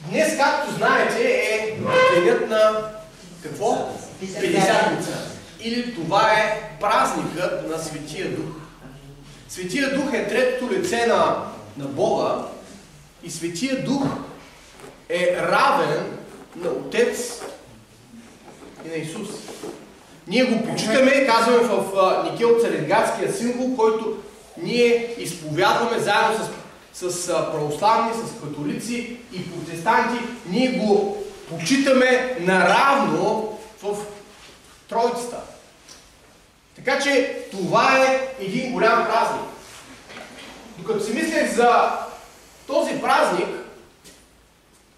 Днес, както знаете, е денят на какво? Петдесятница. Или това е празникът на Светия Дух. Светия Дух е третото лице на Бога и Светия Дух е равен на Отец и на Исус. Ние го почитаме, казваме в Никел Царедградския символ, който ние изповядваме заедно с православни, с католици и протестанти. Ние го почитаме наравно в Троицата. Така че това е един голям празник. Докато си мислех за този празник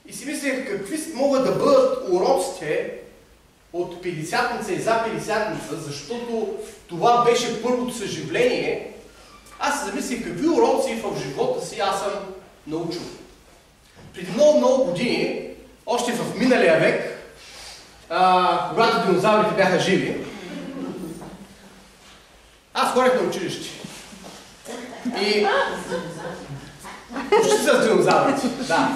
и си мислех какви могат да бъдат уроците от Петдесятница и за Петдесятница, защото това беше първото съживление, аз се замислих какви уроци в живота си аз съм научил. Преди много години, още в миналия век, когато динозаврите бяха живи, аз ходех на училище. И почти с динозаврите, да.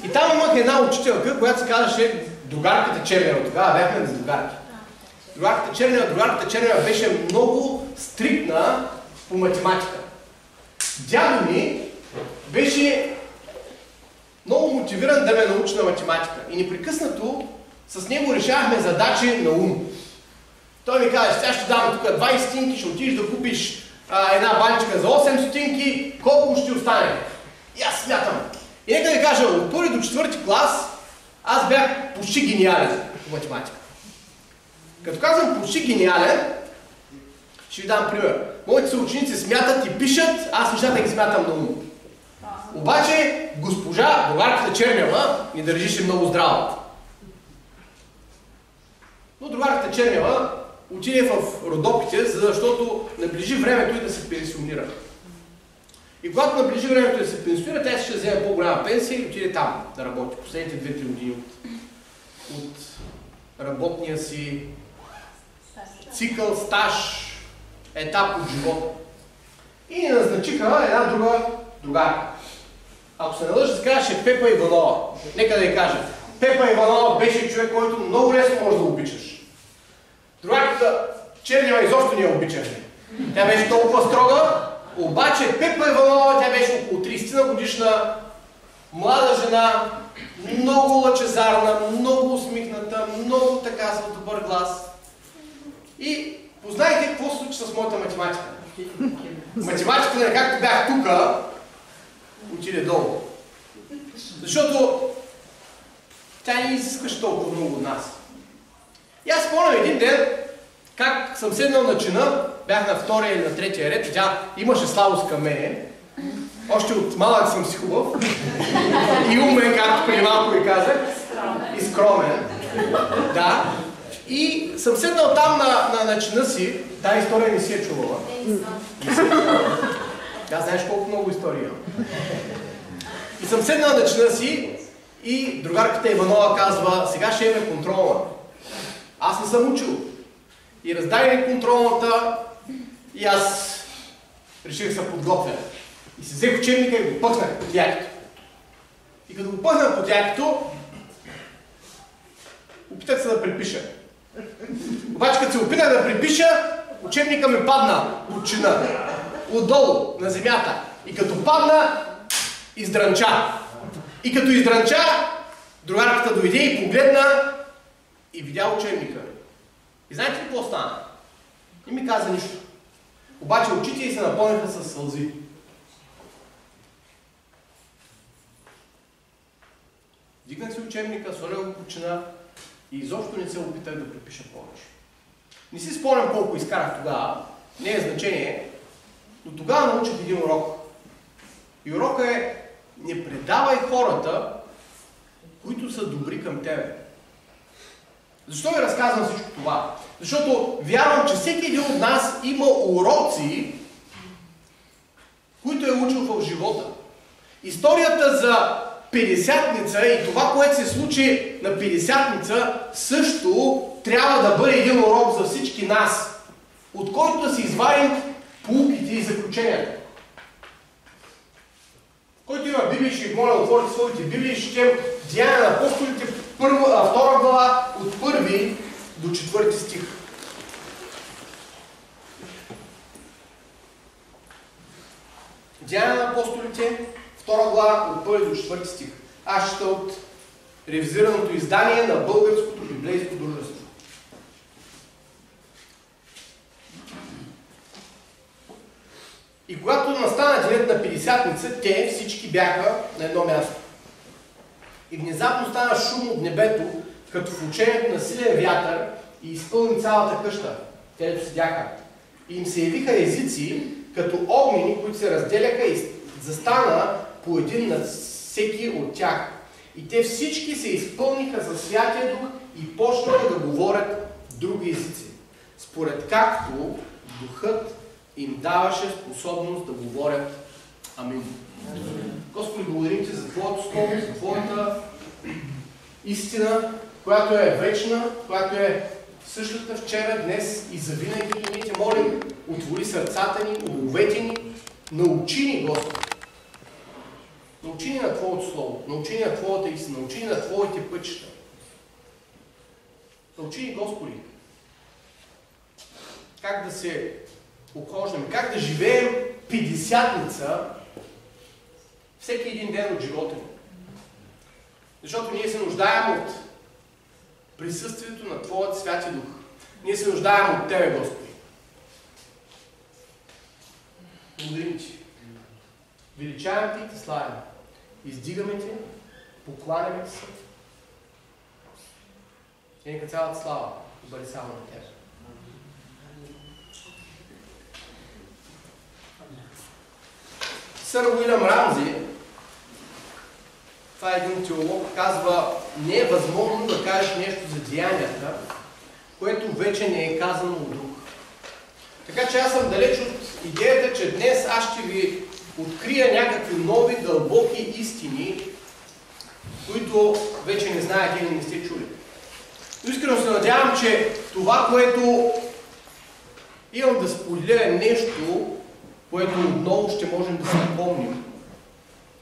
И там имах една учителка, която се казваше другарката Чернева. Тогава бяхме за другарки. Другарката Чернева беше много стриктна по математика. Дядо ми беше много мотивиран да ме научи на математика. И непрекъснато с него решавахме задачи на ум. Той ми каза, сега ще дам тук 20 стотинки, ще отидеш да купиш една банчика за 8 стотинки, колко ще остане? И аз смятам. И нека ви кажа, от първи до четвърти клас аз бях почти гениален по математика. Като казвам почти гениален, ще ви дам пример. Моите съученици смятат и пишат, аз нещата ги смятам на ум. Обаче госпожа, другарката Чернева, ни държише много здраво. Но другарката Чернева отиде в Родопите, защото наближи времето и да се пенсионира. И когато наближи времето да се пенсионира, тя ще вземе по-голяма пенсия и отиде там да работи последните 2-3 години от работния си цикъл, стаж, етап от живота. И ни назначиха една друга другарка. Ако се не лъжа, се казваше Пепа Иванова. Нека да я кажа. Пепа Иванова беше човек, който много лесно може да обичаш. Другарката Чернева изобщо не я обичаше. Тя беше толкова строга, обаче Пепа Иванова, тя беше около 30 годишна, млада жена, много лъчезарна, много усмихната, много така с добър глас. И познайте какво се случи с моята математика. Математиката, както бях тук, отиде долу. Защото тя не изискваше толкова много от нас. И аз спомням един ден, как съм седнал на чина, бях на втория или на третия ред, тя имаше слабост към мене. Още от малък съм си хубав. И умен, както преди малко ви казах. И скромен. Да. И съм седнал там на чина си. Тази история не си е чувала. Тя знаеш колко много истории имам. И съм седнал на чина си и другарката Иванова казва, сега ще имаме контрола. Аз не съм учил. И раздай контролната и аз реших да се подготвя. И се взех учебника и го пъхнах под якито. И като го пъхнах под якито, опитах се да припиша. Обаче като се опитах да припиша, учебника ми падна от чина, отдолу, на земята. И като падна, издрънча. И като издрънча, другарката дойде и погледна и видя учебника. И знаете ли какво стана? И ми каза нищо. Обаче очите й се напълниха със сълзи. Дигнах си учебника, сложих го под чина и изобщо не се опитах да припиша повече. Не си спомням колко изкарах тогава, не е значение, но тогава научих един урок. И урокът е: не предавай хората, които са добри към тебе. Защо ви разказвам всичко това? Защото вярвам, че всеки един от нас има уроци, които е учил в живота. Историята за Петдесятница и това, което се случи на Петдесятница, също трябва да бъде един урок за всички нас, от който да си извадим поуките и заключенията. Който има Библия, ще ви моля да отворите своите Библии, ще четем Деяния на апостолите, 2 глава, от 1 до 4 стих. Деяния на апостолите, 2 глава, от 1 до 4 стих. Аз ще от ревизираното издание на Българското библейско дружество. И когато настана денят на Петдесятница, те всички бяха на едно място. И внезапно стана шум от небето, като в учението на силен вятър, и изпълни цялата къща, където седяха. И им се явиха езици, като огнени, които се разделяха и застана по един на всеки от тях. И те всички се изпълниха със Святия Дух и почнаха да говорят други езици, според както Духът им даваше способност да говорят. Амин. Господи, благодарим Ти за Твоето Слово, за Твоята истина, която е вечна, която е същата вчера, днес и завинаги. И ние Те молим, отвори сърцата ни, умовете ни, научи ни, Господи. Научи ни на Твоето Слово, научи ни на Твоята истина, научи ни на Твоите пътища. Научи ни, Господи, как да се обхождаме, как да живеем Петдесятница всеки един ден от живота ни. Защото ние се нуждаем от присъствието на Твоят Святи Дух. Ние се нуждаем от Тебе, Господи. Благодарим Ти. Величаем Ти и Те славим. Издигаме Те, покланяме Ти се. И нека цялата слава бъде само на Тебе. Сър Уилям Рамзи, това е един теолог, казва: не е възможно да кажеш нещо за деянията, което вече не е казано от друг. Така че аз съм далеч от идеята, че днес аз ще ви открия някакви нови, дълбоки истини, които вече не знаете или не сте чули. Но искрено се надявам, че това, което имам да споделя, е нещо, което отново ще можем да се напомним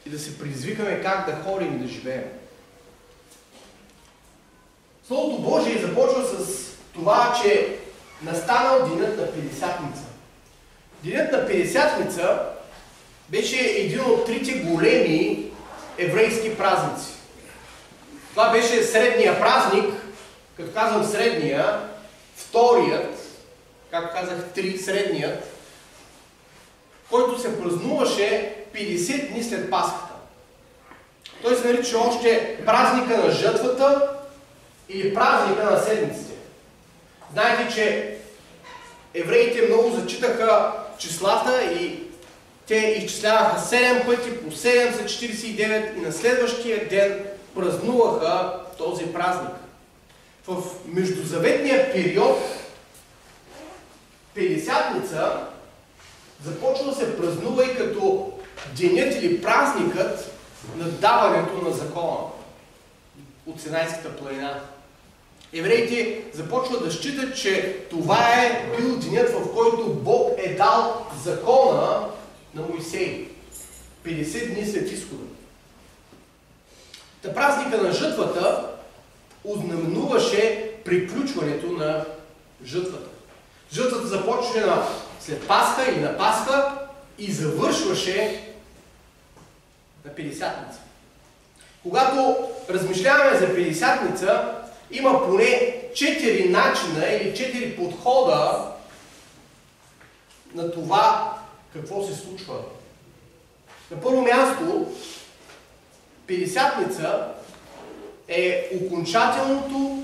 и да се предизвикаме как да ходим и да живеем. Словото Божие започва с това, че настанал денят на Петдесятница. Денят на Петдесятница беше един от трите големи еврейски празници. Това беше средния празник, като казвам средния, вторият, както казах, средният, който се празнуваше 50 дни след Пасхата. Той се нарича още празника на жътвата или празника на седмиците. Знаете, че евреите много зачитаха числата и те изчисляваха 7 пъти, по 7 са 49 и на следващия ден празнуваха този празник. В междузаветния период Петдесятница започва да се празнува и като денят или празникът на даването на закона от Синайската планина. Евреите започват да считат, че това е бил денят, в който Бог е дал закона на Моисей. 50 дни след изхода. Та празника на жътвата ознаменуваше приключването на жътвата. Жътвата започваше след Пасха или на Пасха и завършваше на Петдесятница. Когато размишляваме за Петдесятница, има поне 4 начина или 4 подхода на това какво се случва. На първо място, Петдесятница е окончателното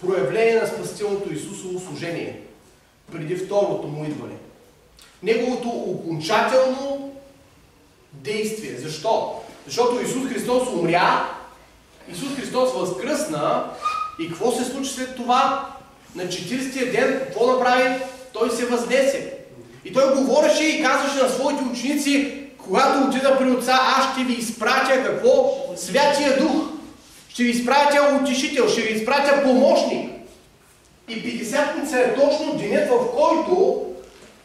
проявление на спасителното Исусово служение преди второто му идване. Неговото окончателно действие. Защо? Защото Исус Христос умря, Исус Христос възкръсна и какво се случи след това? На 40-тия ден, какво направи? Той се възнесе. И той говореше и казваше на своите ученици: когато отида при Отца, аз ще ви изпратя какво? Святия Дух. Ще ви изпратя утешител, ще ви изпратя помощник. И Петдесятница е точно денят, в който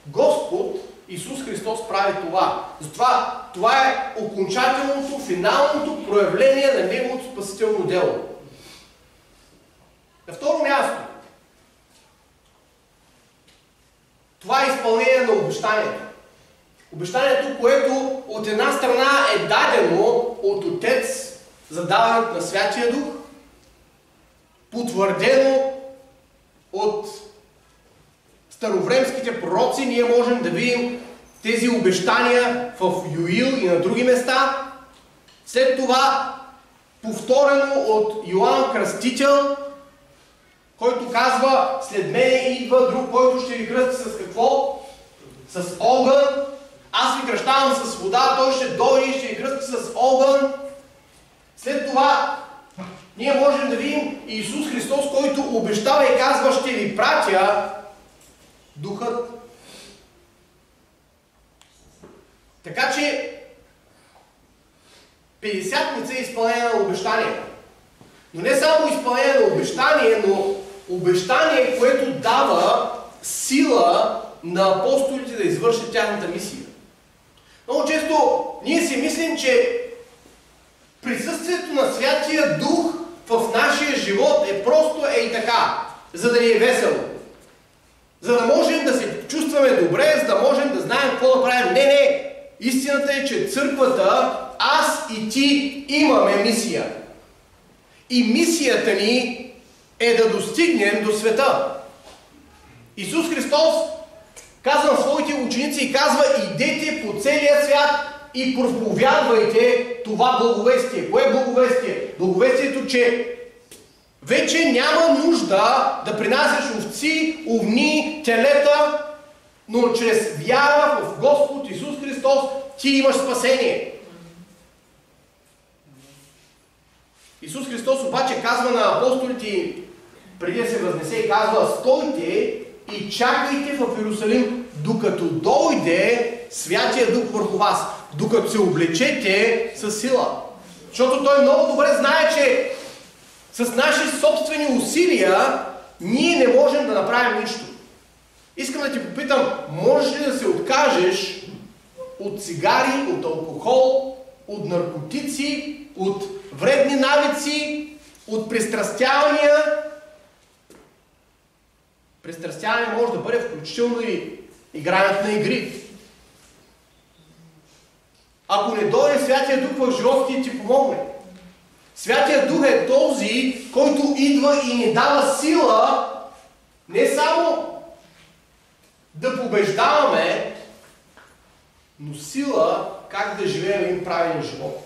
Господ Исус Христос прави това. Затова това е окончателното, финалното проявление на Неговото спасително дело. На второ място, това е изпълнение на обещанието. Обещанието, което от една страна е дадено от Отец за даването на Святия Дух, потвърдено от старовремските пророци. Ние можем да видим тези обещания в Йоил и на други места. След това повторено от Йоан Кръстител, който казва: след мене идва друг, който ще ви кръсти с какво? С огън. Аз ви кръщавам с вода, той ще дойде и ще ви кръсти с огън. След това ние можем да видим Исус Христос, който обещава и казва: ще ви пратя Духът. Така че Петдесятница е изпълнение на обещание. Но не само изпълнение на обещание, но обещание, което дава сила на апостолите да извършат тяхната мисия. Много често ние си мислим, че присъствието на Святия Дух в нашия живот е просто и така, за да ни е весело. За да можем да се чувстваме добре, за да можем да знаем какво да правим. Не! Истината е, че църквата, аз и ти имаме мисия. И мисията ни е да достигнем до света. Исус Христос казва на своите ученици и казва: идете по целия свят и проповядвайте това благовестие. Кое е благовестие? Благовестието, че вече няма нужда да принасяш овци, овни, телета, но чрез вяра в Господ Исус Христос ти имаш спасение. Исус Христос обаче казва на апостолите, преди да се възнесе, и казва: стойте и чакайте в Иерусалим, докато дойде Святия Дух върху вас, докато се облечете със сила. Защото той много добре знае, че с наши собствени усилия ние не можем да направим нищо. Искам да ти попитам: можеш ли да се откажеш от цигари, от алкохол, от наркотици, от вредни навици, от пристрастявания? Пристрастяване може да бъде включително и игрането на игри. Ако не дойде Святия Дух в живота ти, ти помогне. Святия Дух е този, който идва и ни дава сила не само да побеждаваме, но сила как да живеем един правилен живот.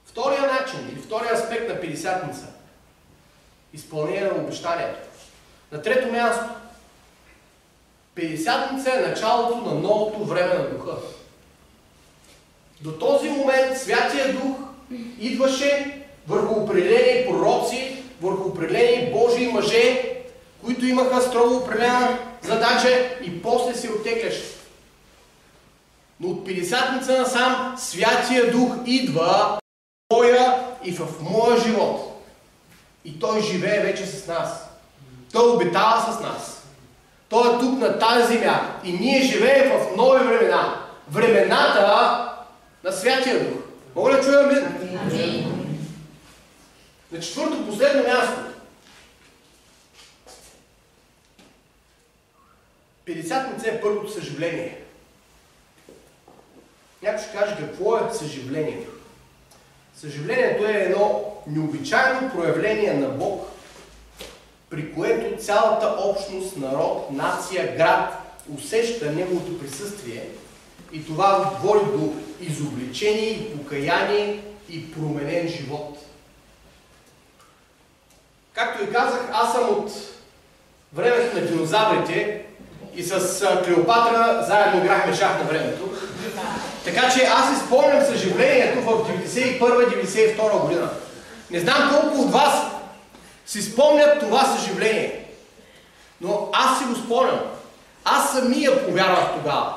Втория начин или втория аспект на Петдесятница – изпълнение на обещанието. На трето място, Петдесятница е началото на новото време на Духа. До този момент Святия Дух идваше върху определени пророци, върху определени Божии мъже, които имаха строго определена задача, и после се оттегляше. Но от Петдесятница насам Святия Дух идва в твоя и в моя живот. И Той живее вече с нас. Той обитава с нас. Той е тук на тази земя. И ние живеем в нови времена. Времената на Святия Дух. Мога да чуя амин? На четвърто, последно място. Петдесятница е първото съживление. Някой ще каже: какво е съживлението? Съживлението е едно необичайно проявление на Бог, при което цялата общност, народ, нация, град усеща Неговото присъствие, и това води до изобличение и покаяние и променен живот. Както ви казах, аз съм от времето на динозаврите и с Клеопатра заедно играхме шах на времето. Така че аз си спомням съживлението в 91-92 година. Не знам колко от вас си спомнят това съживление, но аз си го спомням. Аз самия повярвах тогава.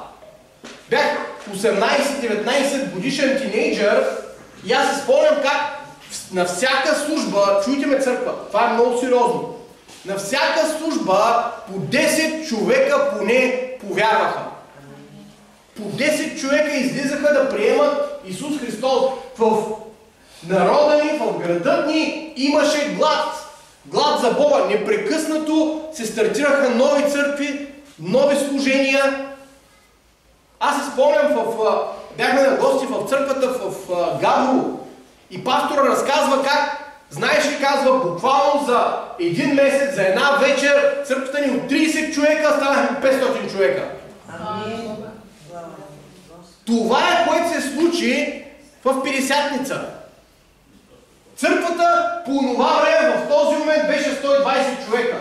Бях 18-19 годишен тинейджър и аз си спомням как на всяка служба, чуйте ме църква, това е много сериозно, На всяка служба по 10 човека поне повярваха. По 10 човека излизаха да приемат Исус Христос. В народа ни, в градът ни имаше глад. Глад за Бога. Непрекъснато се стартираха нови църкви, нови служения. Аз се спомням, бяхме на гости в църквата в Габрово и пастора разказва как, знаеш ли, казва, буквално за един месец, за една вечер, църквата ни от 30 човека станахме 500 човека. Това е, което се случи в Петдесятница. Църквата по това време в този момент беше 120 човека.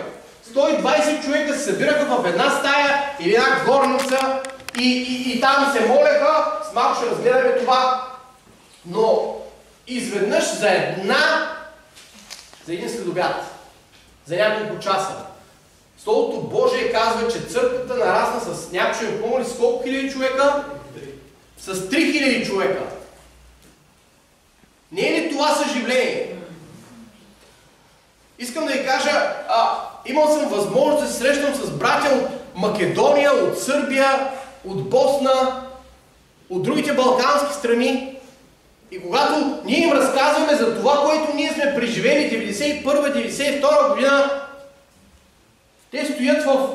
120 човека се събираха в една стая или една горница и там се молеха. С малко ще разгледаме това. Но изведнъж за един следобед, за няколко часа, Словото Божие казва, че църквата нарасна с някой помоли с колко хиляди човека? С 3000 човека. Не е ли това съживление? Искам да ви кажа, имал съм възможност да се срещам с братя от Македония, от Сърбия, от Босна, от другите балкански страни. И когато ние им разказваме за това, което ние сме преживели 91-92 година, те стоят в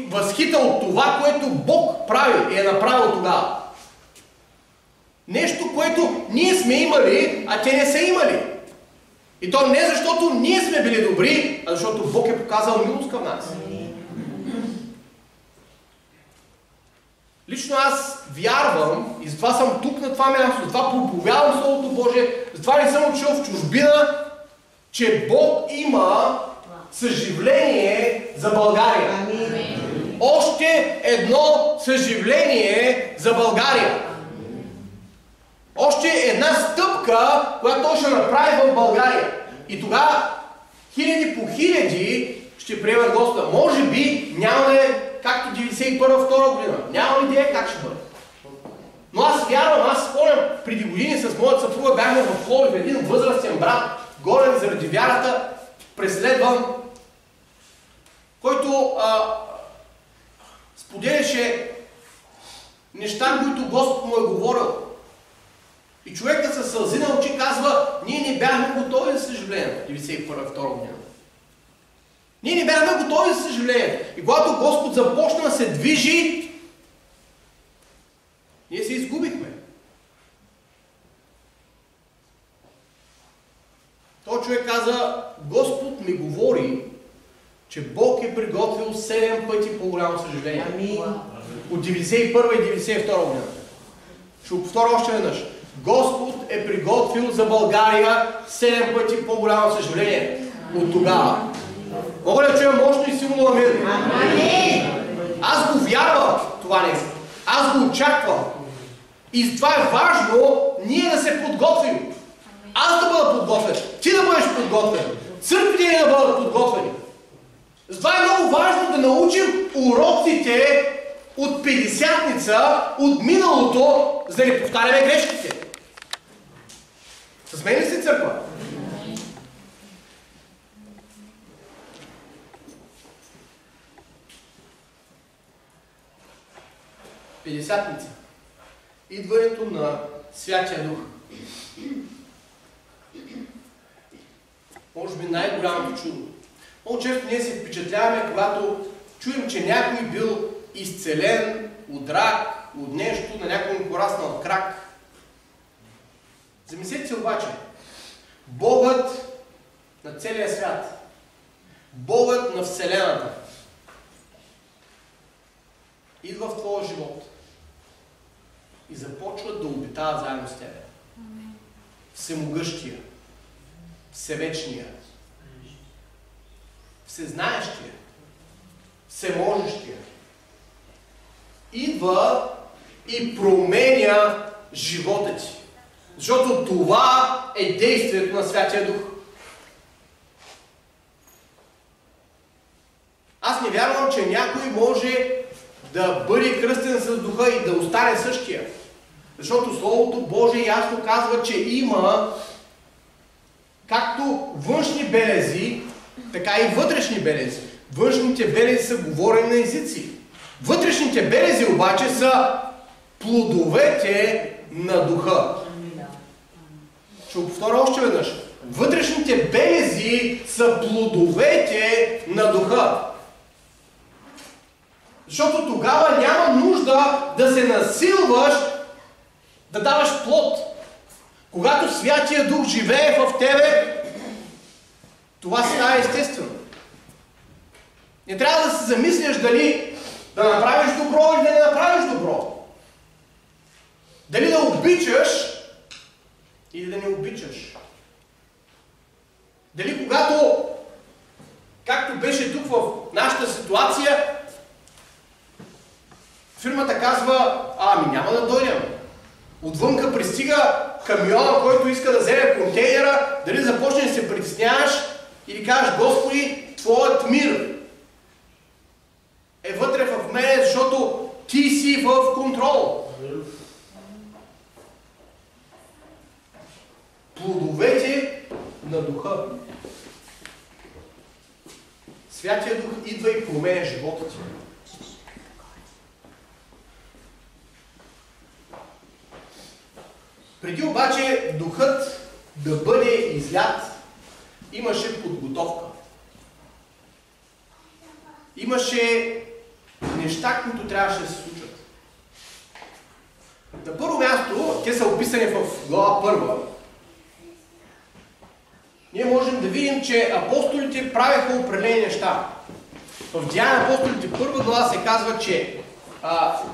възхита от това, което Бог прави и е направил тогава. Нещо, което ние сме имали, а те не са имали. И то не защото ние сме били добри, а защото Бог е показал милост към нас. Лично аз вярвам, и затова съм тук на това място, затова проповядвам Словото Божие, затова не съм учил в чужбина, че Бог има съживление за България. Още едно съживление за България. Още една стъпка, която той ще направи в България. И тогава хиляди по хиляди ще приемат Господа. Може би няма да е както 91-2 година. Нямам идея как ще бъде. Но аз вярвам, аз спомням, преди години с моята съпруга бяхме в Пловдив, един възрастен брат, голен заради вярата, преследван, който споделяше неща, които Господ му е говорил. И човекът със сълзи на очи казва, ние не бяхме готови за съживление в 91-2 година. Ние не бяхме готови за съживление. И когато Господ започна да се движи, ние се изгубихме. Той човек каза, Господ ми говори, че Бог е приготвил 7 пъти по-голямо съживление. От 91 и 92 година. Ще го повторя още веднъж. Господ е приготвил за България 7 пъти по-голямо съживление от тогава. Мога да чуя мощно и силно амин. Аз го вярвам това нещо. Аз го очаквам. И затова е важно ние да се подготвим. Аз да бъда подготвен. Ти да бъдеш подготвен. Църквите да бъдат подготвени. Затова е много важно да научим уроците от Петдесятница, от миналото, за да не повтаряме грешките. С мен ли си църква? Петдесятница. Идването на Святия Дух. Може би най-голямото чудо. Много често ние се впечатляваме, когато чуем, че някой бил изцелен от рак, от нещо, на някой му пораснал крак. Замислете се обаче, Богът на целия свят, Богът на Вселената идва в твоя живот и започва да обитава заедно с тебе. Всемогъщия, Всевечния, Всезнаещия, Всеможещия. Идва и променя живота ти. Защото това е действието на Святия Дух. Аз не вярвам, че някой може да бъде кръстен с Духа и да остане същия. Защото Словото Божие ясно казва, че има както външни белези, така и вътрешни белези. Външните белези са говорени на езици. Вътрешните белези обаче са плодовете на духа. Ще го повторя още веднъж. Вътрешните белези са плодовете на духа. Защото тогава няма нужда да се насилваш да даваш плод. Когато Святия Дух живее в тебе, това става естествено. Не трябва да се замисляш дали да направиш добро или да не направиш добро. Дали да обичаш или да не обичаш. Дали когато, както беше тук в нашата ситуация, фирмата казва, няма да дойдем. Отвънка пристига камиона, който иска да вземе контейнера, дали започнеш да се притесняваш или кажеш, Господи, Твоят мир е вътре в мене, защото Ти си в контрол. Плодовете на духа. Святия Дух идва и променя живота ти. Преди обаче духът да бъде излят, имаше подготовка. Имаше неща, които трябваше да се случат. На първо място, те са описани в глава 1. Ние можем да видим, че апостолите правеха определени неща. В Деяния на апостолите 1 глава се казва, че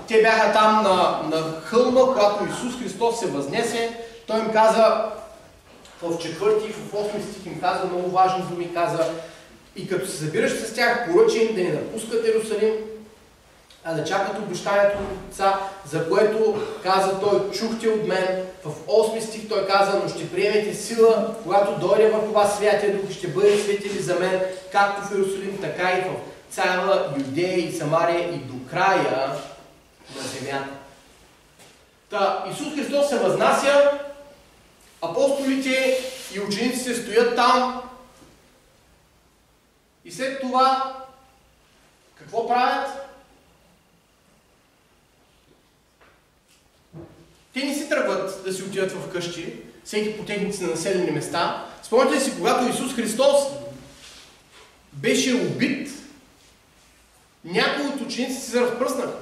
те бяха там на хълма, когато Исус Христос се възнесе. Той им каза в 4 и в 8 стих им каза много важни думи, каза: и като се събираш с тях, поръча им да не напускат Иерусалим, а да чакат обещанието на Отца, за което каза той, чухте от мен. В 8 стих той каза, но ще приемете сила, когато дойде върху вас Святия Дух, ще бъдете свидетели за мен, както в Иерусалим, така и в цяла Юдея и Самария и до края на земята. Исус Христос се възнася, апостолите и учениците стоят там и след това какво правят? Те не си тръгват да си отидат в къщи, всеки по техници на населени места. Спомняте си, когато Исус Христос беше убит, някои от учениците се разпръснаха.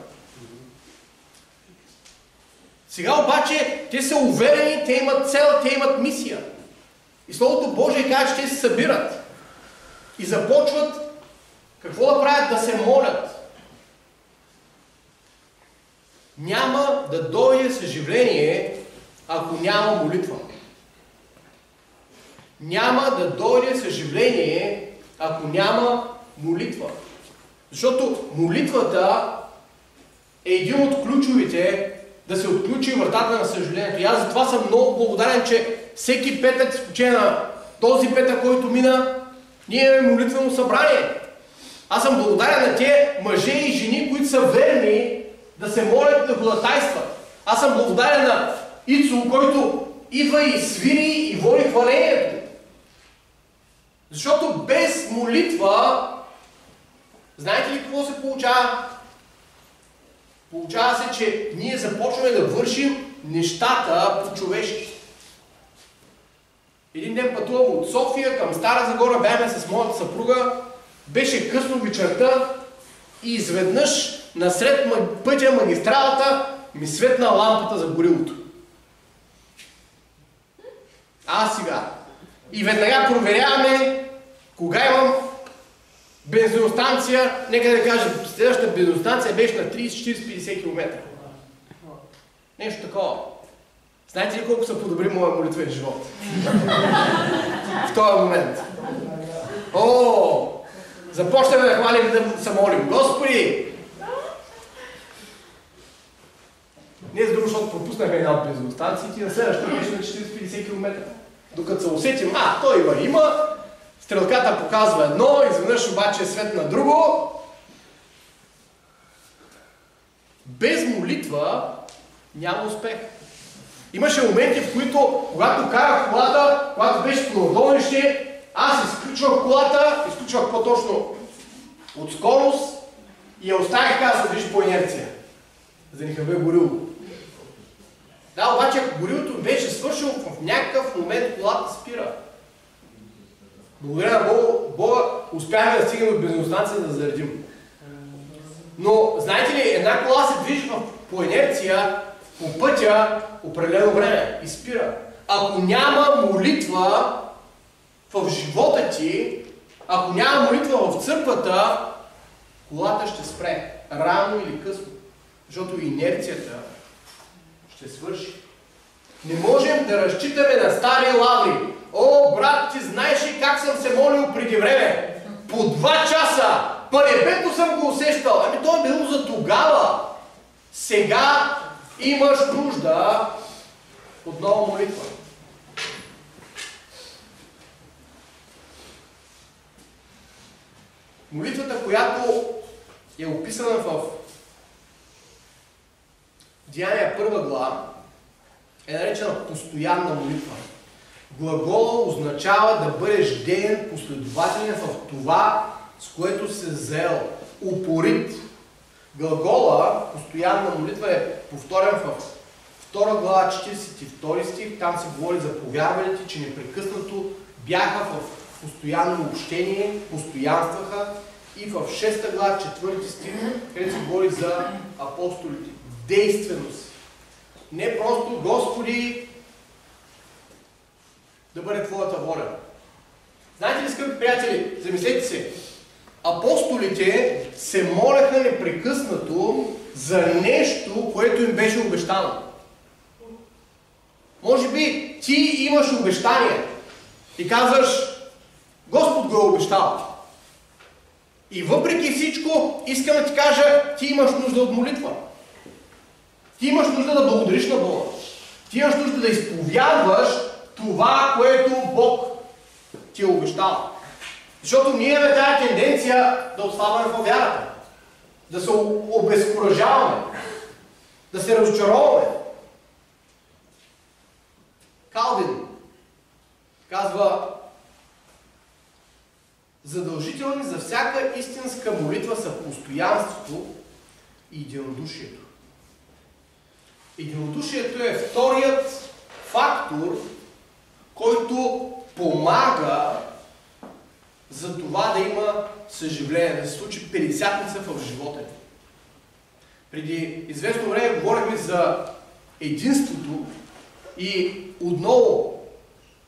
Сега обаче те са уверени, те имат цел, те имат мисия. И Словото Божие казва, че те се събират и започват какво да правят? Да се молят. Няма да дойде съживление, ако няма молитва. Няма да дойде съживление, ако няма молитва. Защото молитвата е един от ключовите да се отключи вратата на съжалението. И аз за това съм много благодарен, че всеки петък, изключение на този петък, който мина, ние имаме молитвено събрание. Аз съм благодарен на тези мъже и жени, които са верни да се молят, да ходатайстват. Аз съм благодарен на Ицо, който идва и свири и води хвалението. Защото без молитва, знаете ли какво се получава? Получава се, че ние започваме да вършим нещата по-човешки. Един ден пътувам от София към Стара Загора, бяхме с моята съпруга, беше късно вечерта и изведнъж насред пътя магистралата ми светна лампата за горилото. Сега. И веднага проверяваме кога имам бензиностанция, нека да кажа, следващата бензиностанция беше на 30-40-50 км. Нещо такова. Знаете ли колко се подобри моя молитвен живот? В този момент. Започнем да хвалим, да се молим. Господи! Не е друго, защото пропуснахме една от бензиностанциите и на следващата беше на 40-50 км. Докато се усетим, той има, стрелката показва едно, изведнъж обаче е свет на друго. Без молитва няма успех. Имаше моменти, в които, когато карах колата, когато беше по наудолнище, Аз изключвах колата, изключвах по-точно от скорост и я оставих да се движи по инерция. За да ни хабе горило. Да, обаче ако горилото беше свършило, в някакъв момент колата спира. Благодаря на Бога, успяхме да стигнем от бензиностанция да заредим. Но, знаете ли, една кола се движи по инерция, по пътя, определено време и спира. Ако няма молитва в живота ти, ако няма молитва в църквата, колата ще спре. Рано или късно. Защото инерцията ще свърши. Не можем да разчитаме на стари лаври. О, брат, ти знаеш ли как съм се молил преди време? По 2 часа! Пъребето съм го усещал. Ами то е било за тогава. Сега имаш нужда от нова молитва. Молитвата, която е описана в Деяния 1 глава, е наречена постоянна молитва. Глагола означава да бъдеш деен, последователен в това, с което се заел. Упорит. Глагола, постоянна молитва, е повторен в 2 глава, 42 стих. Там се говори за повярвалите, че непрекъснато бяха в постоянно общение, постоянстваха. И в 6 глава, 4 стих, където се говори за апостолите. Действеност. Не просто Господи, да бъде Твоята воля. Знаете ли, скъпи приятели, замислете се, апостолите се молеха непрекъснато за нещо, което им беше обещано. Може би ти имаш обещание и казваш, Господ го е обещал. И въпреки всичко, искам да ти кажа, ти имаш нужда от молитва. Ти имаш нужда да благодариш на Бога. Ти имаш нужда да изповядваш това, което Бог ти е обещал. Защото ние имаме тази тенденция да отслабваме във вярата. Да се обезкуражаваме. Да се разочароваме. Калвин казва, задължителни за всяка истинска молитва са постоянството и единодушието. Единодушието е вторият фактор, който помага за това да има съживление, да се случи петдесятница в живота ни. Преди известно време говорихме за единството и отново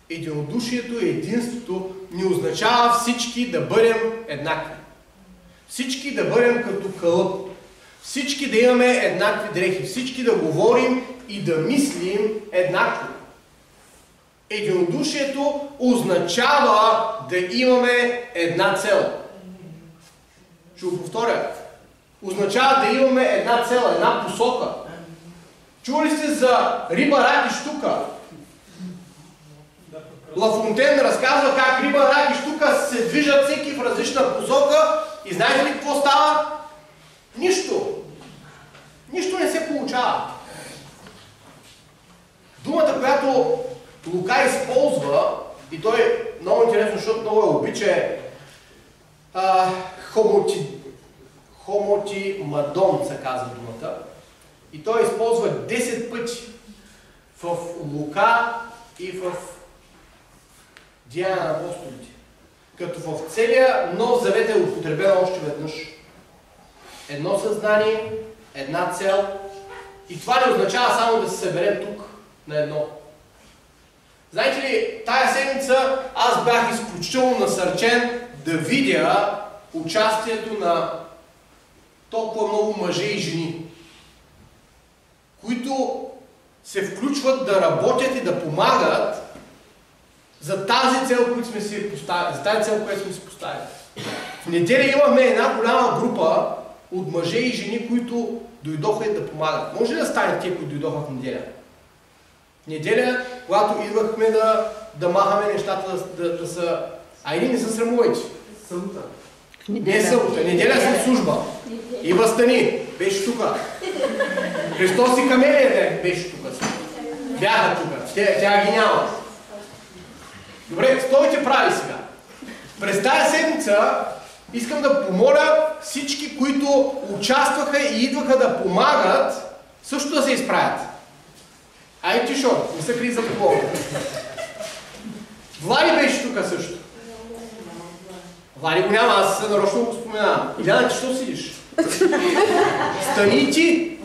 единодушието и единството ни означава всички да бъдем еднакви. Всички да бъдем като кълъп. Всички да имаме еднакви дрехи. Всички да говорим и да мислим еднакво. Единодушието означава да имаме една цел. Ще го повторя. Означава да имаме една цел, една посока. Чували сте за риба, рак и штука? Лафонтен разказва как риба, рак и штука се движат всеки в различна посока и знаете ли какво става? Нищо. Нищо не се получава. Думата, която Лука използва, и той е много интересно, защото много я обича, хомотимадон се казва думата. И той използва 10 пъти в Лука и в Деяния на апостолите. Като в целия Нов Завет е употребено още веднъж. Едно съзнание, една цел. И това не означава само да се съберем тук на едно. Знаете ли, тая седмица аз бях изключително насърчен да видя участието на толкова много мъже и жени, които се включват да работят и да помагат за тази цел, която сме си поставили. В неделя имахме една голяма група от мъже и жени, които дойдоха и да помагат. Може ли да стане тия, които дойдоха в неделя? В неделя, когато идвахме да махаме нещата, да са... Айде, не се срамувайте. Събота. Не е събота. Неделя съм служба. И възстани. Беше тука. Христос и Камелия беше тука. Бяха тука. Тя ги няма. Добре, стойте прави сега. През тази седмица искам да помоля всички, които участваха и идваха да помагат, също да се изправят. Ай ти шо, не са кри за такова. Влади беше тук също. Влади го няма, аз нарочно го споменавам. Иляна, ти що сидиш? Стани и ти.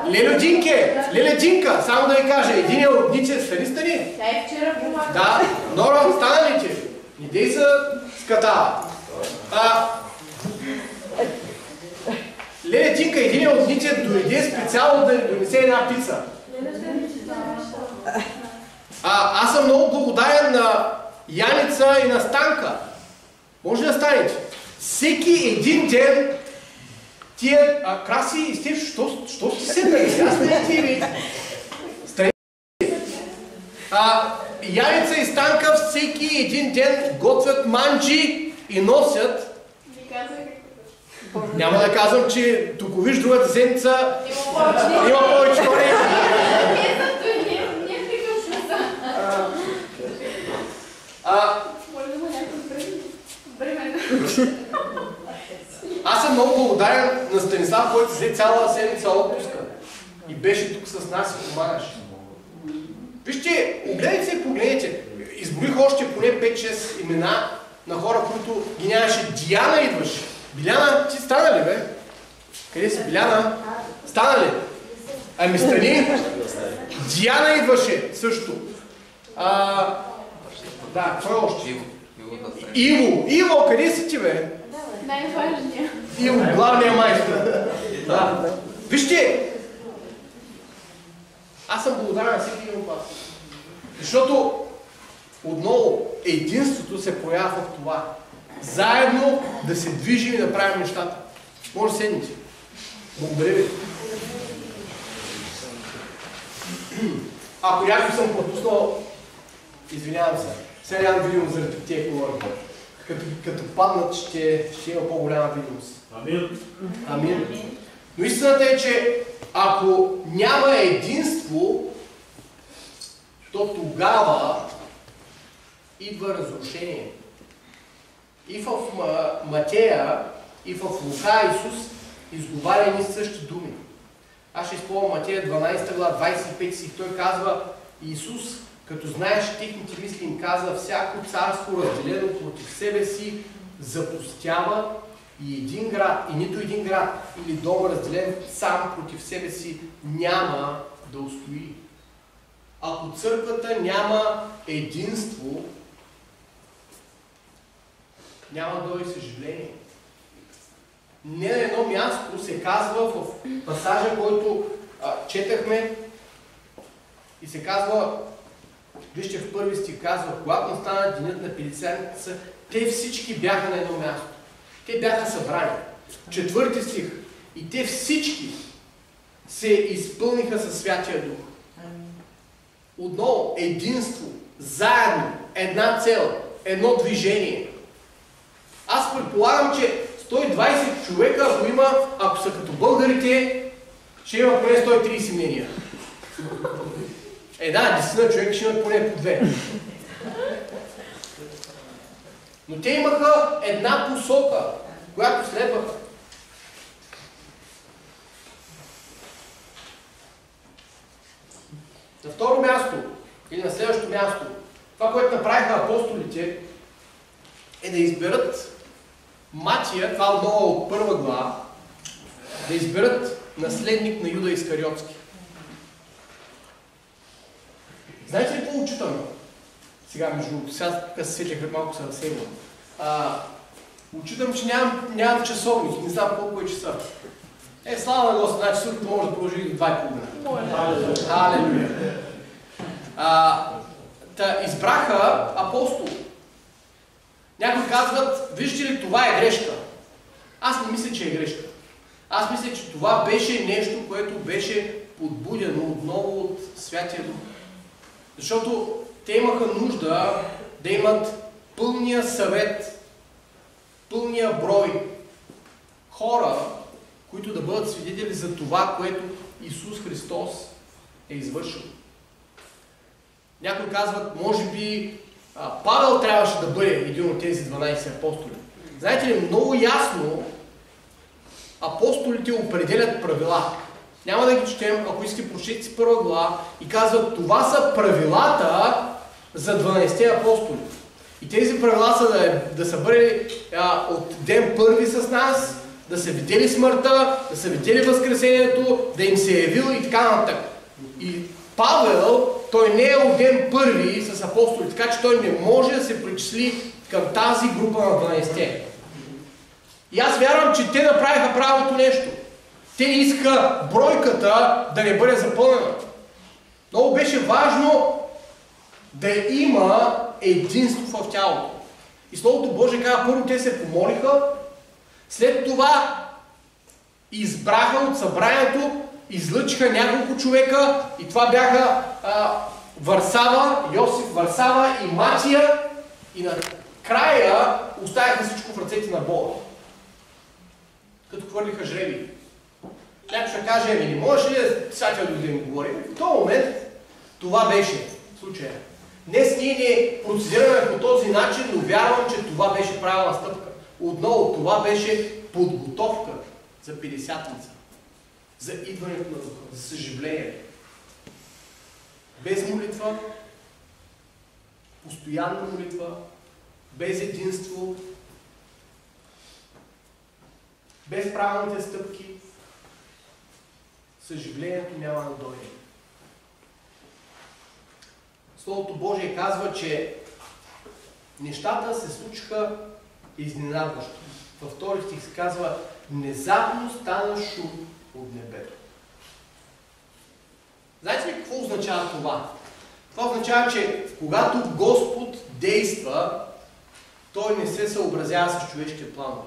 Лелю Динке. Леля Динка, само да ви кажа, един от дните стани. Тя и вчера помага. Да, Нора, стана ли ти? Идей за ската. Леля Динка, един от дните дойде специално да ни донесе една пица. Аз съм много благодарен на Яница и на Станка. Може да станете. Всеки един ден тия Краси и Стив, що ти седнали? Аз не ти ви. Яница и Станка всеки един ден готвят манджи и носят. Няма да казвам, че тук виж другата седмица има повече хора. Аз съм много благодарен на Станислав, който взе цяла седмица отпуска и беше тук с нас и помагаше. Вижте, огледайте се и погледнете. Изброих още поне 5-6 имена на хора, които ги нямаше. Диана идваше. Биляна, ти стана ли, бе? Къде си, Биляна? Стана ли? Ами стани. Диана идваше също. Да, кой още? Иво, къде си ти, бе? Най-важният. Иво, главният майстор. Да. Вижте, аз съм благодарен на всеки един от вас. Защото отново единството се проява в това. Заедно да се движим и да правим нещата. Може да седните. Благодаря ви. Ако някой съм пропуснал, извинявам се. Сега нямам видимост заради тия говори. Като паднат, ще има по-голяма видимост. Амин. Но истината е, че ако няма единство, то тогава идва разрушение. И в Матея, и в Лука Исус изговаря едни същи думи. Аз ще използвам Матея 12 глава, 25 стих. Той казва, Исус, като знаеш техните мисли, им казва, всяко царство разделено против себе си запустява и един град, и нито един град или дом разделен сам против себе си няма да устои. Ако църквата няма единство, няма да дойде съжаление. Не на едно място се казва в пасажа, който четахме и се казва, вижте в първи стих казва, когато настана денят на Пелицарницата, те всички бяха на едно място. Те бяха събрани. Четвърти стих. И те всички се изпълниха със Святия Дух. Отново, единство, заедно, една цел, едно движение. Аз предполагам, че 120 човека, ако има, ако са като българите, ще има поне 130 мнения. Десетина човека ще имат поне по 2. Но те имаха една посока, която следваха. На второ място, или на следващото място, това, което направиха апостолите, е да изберат Матия, това отново от първа глава, да изберат наследник на Юда Искариотски. Знаете ли какво учитаме? Сега, между сега се сетях малко се разсейвам. Учитам, че нямам часовник, не знам колко е часа. Слава на Господа, значи сутото може да продължи и 2,5. Халелуя. Избраха апостол. Някои казват, вижте ли, това е грешка. Аз не мисля, че е грешка. Аз мисля, че това беше нещо, което беше подбудено отново от Святия Дух. Защото те имаха нужда да имат пълния съвет, пълния брой хора, които да бъдат свидетели за това, което Исус Христос е извършил. Някои казват, може би Павел трябваше да бъде един от тези 12 апостоли. Знаете ли, много ясно апостолите определят правила. Няма да ги четем, ако искате прочетете си първа глава и казват, това са правилата за 12-те апостоли. И тези правила са да са бъдели от ден първи с нас, да са видели смъртта, да са видели възкресението, да им се е явил и така нататък. И Павел, той не е от ден първи с апостоли, така че той не може да се причисли към тази група на 12-те. И аз вярвам, че те направиха правилното нещо. Те иска бройката да не бъде запълнена. Много беше важно да има единство в тялото. И Словото Божие казва, първо те се помолиха, след това избраха от събранието, излъчиха няколко човека и това бяха Варсава, Йосиф Варсава и Матия и накрая оставяха всичко в ръцете на Бога. Като хвърлиха жреби. Някой ще каже, не можеш ли сега да им говорим? В този момент това беше случая. Днес ние не процедираме по този начин, но вярвам, че това беше правилна стъпка. Отново, това беше подготовка за Петдесятница, за идването на Духа, за съживление. Без молитва, постоянна молитва, без единство, без правилните стъпки, съживлението няма да дойде. Словото Божие казва, че нещата се случиха изненадващо. Във втори стих се казва, внезапно стана шум от небето. Знаете ли какво означава това? Това означава, че когато Господ действа, Той не се съобразява с човешките планове.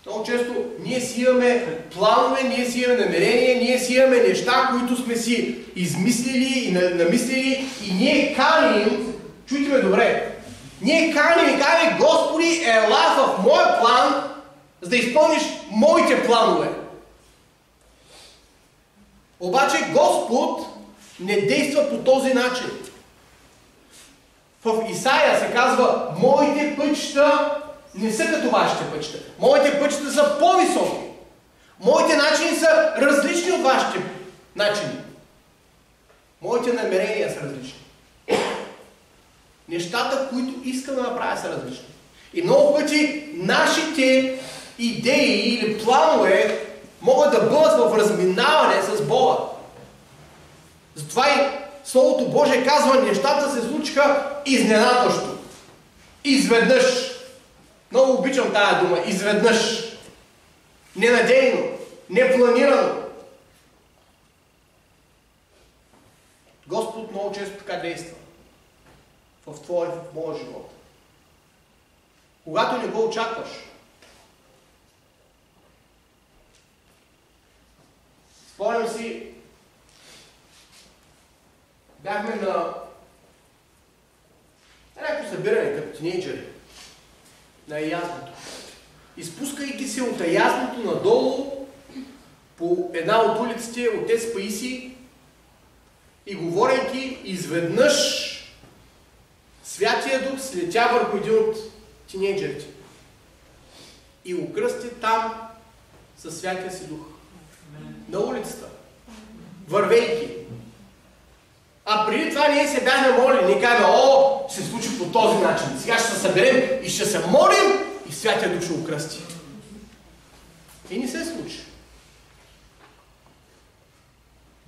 Много често ние си имаме планове, ние си имаме намерения, ние си имаме неща, които сме си измислили и намислили и ние каним, чуйте ме добре, ние каним и казваме, Господи, ела в моя план, за да изпълниш моите планове. Обаче Господ не действа по този начин. В Исаия се казва, моите пътища не са като вашите пътища. Моите пътища са по-високи. Моите начини са различни от вашите начини. Моите намерения са различни. Нещата, които искам да направя, са различни. И много пъти нашите идеи или планове могат да бъдат в разминаване с Бога. Затова и Словото Божие казва, нещата се случиха изненадващо. Изведнъж. Много обичам тая дума. Изведнъж. Ненадейно. Непланирано. Господ много често така действа. В твоя, в моя живот. Когато не го очакваш. Спомням си, бяхме на някакво събиране като тинейджери на Аясното. Изпускайки се от Аясното надолу по една от улиците от Тец Паисий и говорейки, изведнъж Святия Дух слетя върху един от тинейджерите и го кръсти там със Святия си Дух. На улицата. Вървейки. А преди това ние се бяхме молили. Ние казваме, ще се случи по този начин. Сега ще се съберем и ще се молим и Святия Дух ще го кръсти. И не се случи.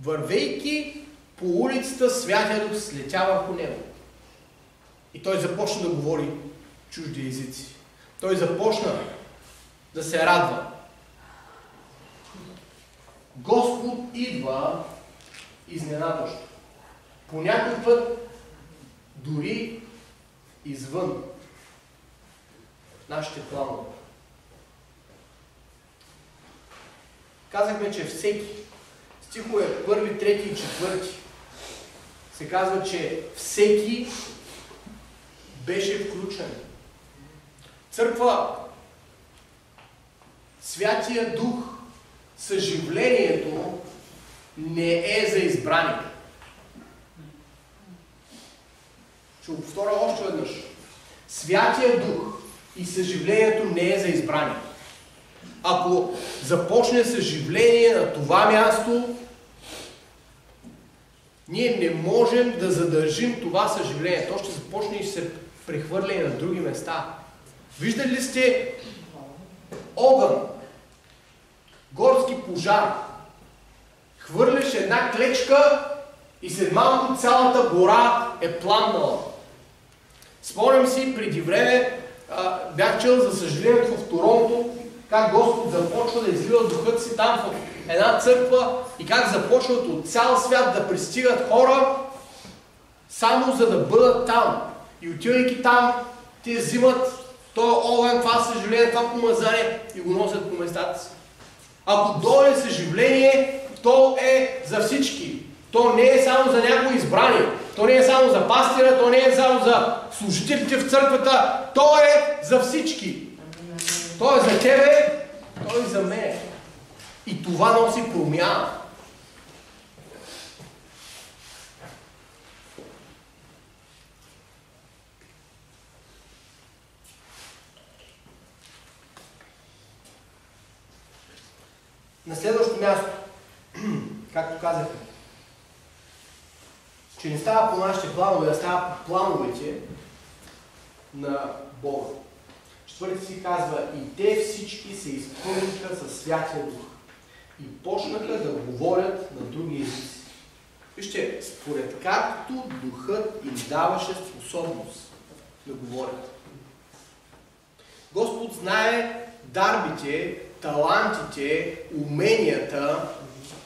Вървейки по улицата, Святия Дух слетя върху него. И той започна да говори чужди езици. Той започна да се радва. Господ идва изненадващо. По някой път дори извън нашите планове. Казахме, че всеки, стихове 1, 3 и 4, се казва, че всеки беше включен. Църква, Святия Дух, съживлението не е за избраните. Ще го повторя още веднъж. Святия Дух и съживлението не е за избрани. Ако започне съживление на това място, ние не можем да задържим това съживление. То ще започне и ще се прехвърля и на други места. Виждали ли сте огън, горски пожар? Хвърляш една клечка и след малко цялата гора е пламнала. Спомням си, преди време бях чел за съжалението в Торонто, как Господ започва да излива духът си там в една църква и как започват от цял свят да пристигат хора само за да бъдат там. И отивайки там, те взимат този огън, това съжаление, това помазание и го носят по местата си. Ако дойде съживление, то е за всички. То не е само за някои избрани. То не е само за пастира, то не е само за служителите в църквата. То е за всички. То е за тебе, то е за мен. И това носи промяна. На следващото място, както казахме, че не става по нашите планове, да става по плановете на Бога. Четвърти си казва, и те всички се изпълниха със Святия Дух и почнаха да говорят на други езици. Вижте, според както Духът им даваше способност да говорят. Господ знае дарбите, талантите, уменията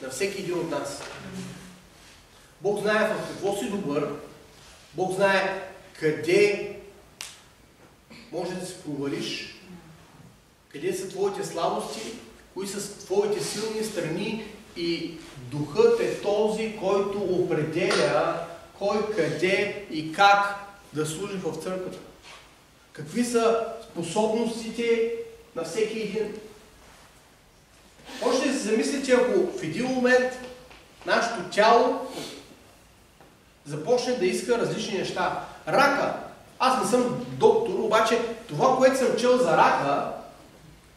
на всеки един от нас. Бог знае в какво си добър, Бог знае къде може да се провалиш, къде са твоите слабости, кои са твоите силни страни и Духът е този, който определя кой, къде и как да служи в църквата. Какви са способностите на всеки един. Може да се замислите, ако в един момент нашето тяло започне да иска различни неща. Рака. Аз не съм доктор, обаче това, което съм чел за рака,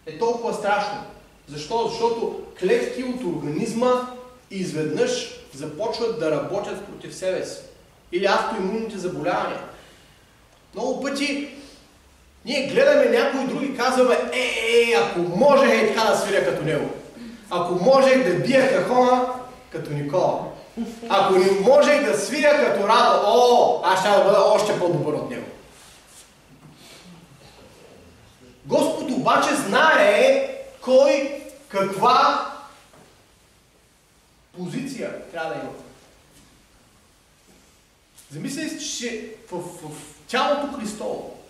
е толкова страшно. Защо? Защото клетки от организма изведнъж започват да работят против себе си. Или автоимунните заболявания. Много пъти ние гледаме някои други, казваме, ако може така да свиря като него. Ако можех да бия кахона като Никола. Ако не можех да свиря като Радо, аз ще да бъда още по-добър от него. Господ обаче знае кой каква позиция трябва да има. Замислете, че в тялото Христово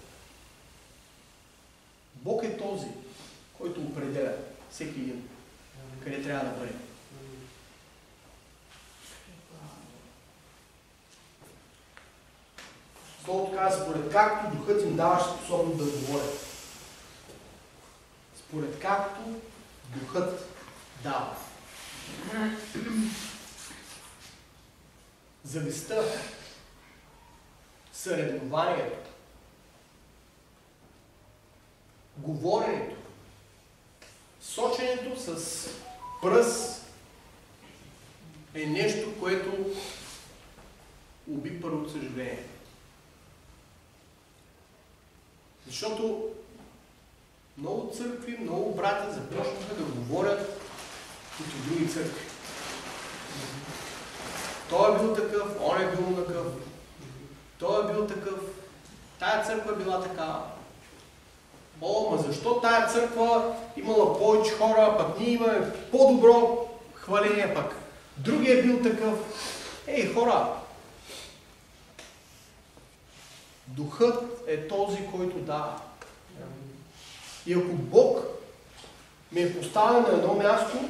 Бог е този, който определя всеки един къде трябва да бъде. Словото казва, според както Духът им даваше способност да говорят. Според както Духът дава. Завистта, съревнованието, говоренето, соченето с пръст е нещо, което уби първото съжаление. Защото много църкви, много братя започнаха да говорят като други църкви. Той е бил такъв, он е бил такъв, той е бил такъв, тая църква е била такава. Ма защо тая църква имала повече хора, пък ние имаме по-добро хваление, пък другия е бил такъв. Хора! Духът е този, който дава. И ако Бог ме е поставил на едно място,